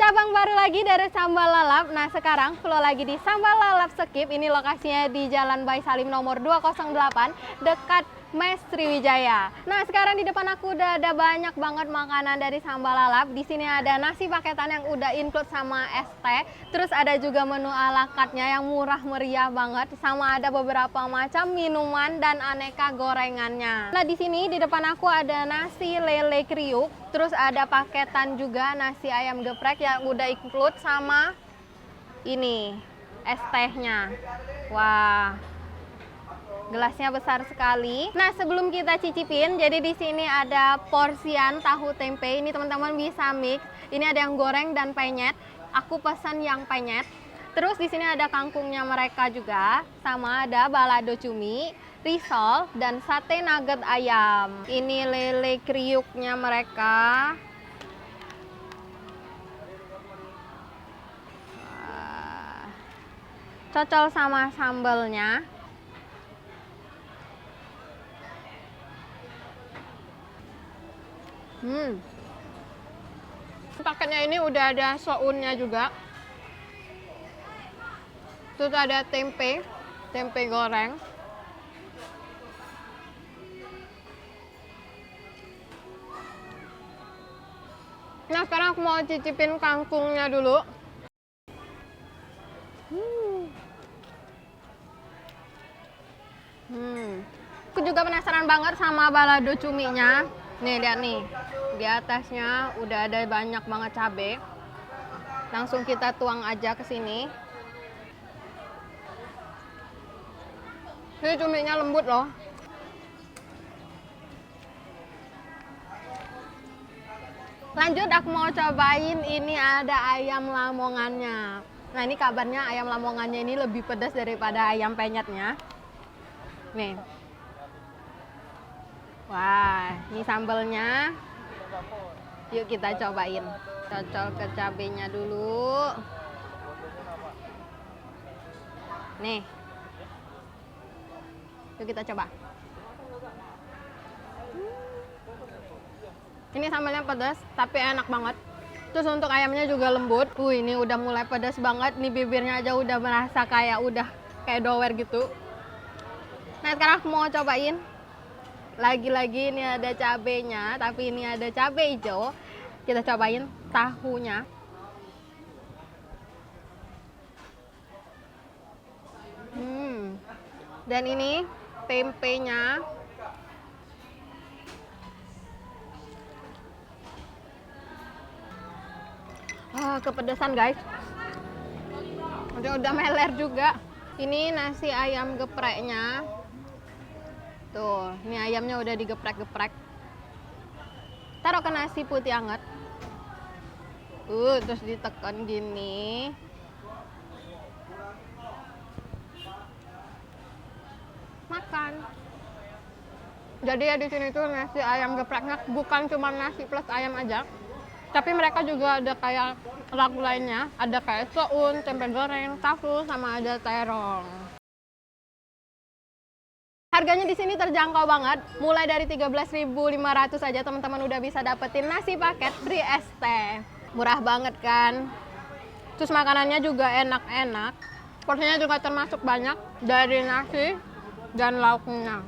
Cabang baru lagi dari Sambal Lalap. Nah, sekarang Flo lagi di Sambal Lalap Skip. Ini lokasinya di Jalan Bayi Salim nomor 208, dekat Mes Sriwijaya. Nah, sekarang di depan aku udah ada banyak banget makanan dari Sambal Lalap. Di sini ada nasi paketan yang udah include sama es teh. Terus ada juga menu ala carte-nya yang murah meriah banget. Sama ada beberapa macam minuman dan aneka gorengannya. Nah, di sini di depan aku ada nasi lele kriuk. Terus ada paketan juga nasi ayam geprek yang udah include sama ini es tehnya. Wah, gelasnya besar sekali. Nah, sebelum kita cicipin, jadi di sini ada porsian tahu tempe. Ini teman-teman bisa mix. Ini ada yang goreng dan penyet. Aku pesan yang penyet. Terus di sini ada kangkungnya mereka juga, sama ada balado cumi, risol, dan sate nugget ayam. Ini lele kriuknya mereka. Cocol sama sambalnya. Paketnya ini udah ada sounnya juga. Terus ada tempe goreng. Nah, sekarang aku mau cicipin kangkungnya dulu. Aku juga penasaran banget sama balado cuminya. Nih, lihat nih. Di atasnya udah ada banyak banget cabai. Langsung kita tuang aja ke sini. Ini cuminya lembut loh. Lanjut aku mau cobain, ini ada ayam lamongannya. Nah, ini kabarnya ayam lamongannya ini lebih pedas daripada ayam penyetnya. Nih. Wah, ini sambalnya. Yuk kita cobain. Cocol ke cabenya dulu. Nih. Yuk kita coba. Ini sambalnya pedas, tapi enak banget. Terus untuk ayamnya juga lembut. Ini udah mulai pedas banget. Nih bibirnya aja udah merasa kayak dower gitu. Nah, sekarang aku mau cobain. Lagi-lagi ini ada cabenya, tapi ini ada cabai hijau. Kita cobain tahunya. Dan ini tempenya. Kepedesan guys. Udah meler juga. Ini nasi ayam gepreknya. Tuh, ini ayamnya udah digeprek-geprek. Taruh ke nasi putih hangat. Terus ditekan gini. Makan. Jadi ya di sini tuh nasi ayam gepreknya bukan cuma nasi plus ayam aja. Tapi mereka juga ada kayak lauk lainnya. Ada kayak soun, tempe goreng, tahu, sama ada terong. Harganya di sini terjangkau banget, mulai dari 13.500 aja teman-teman udah bisa dapetin nasi paket free es teh. Murah banget kan? Terus makanannya juga enak-enak. Porsinya juga termasuk banyak dari nasi dan lauknya.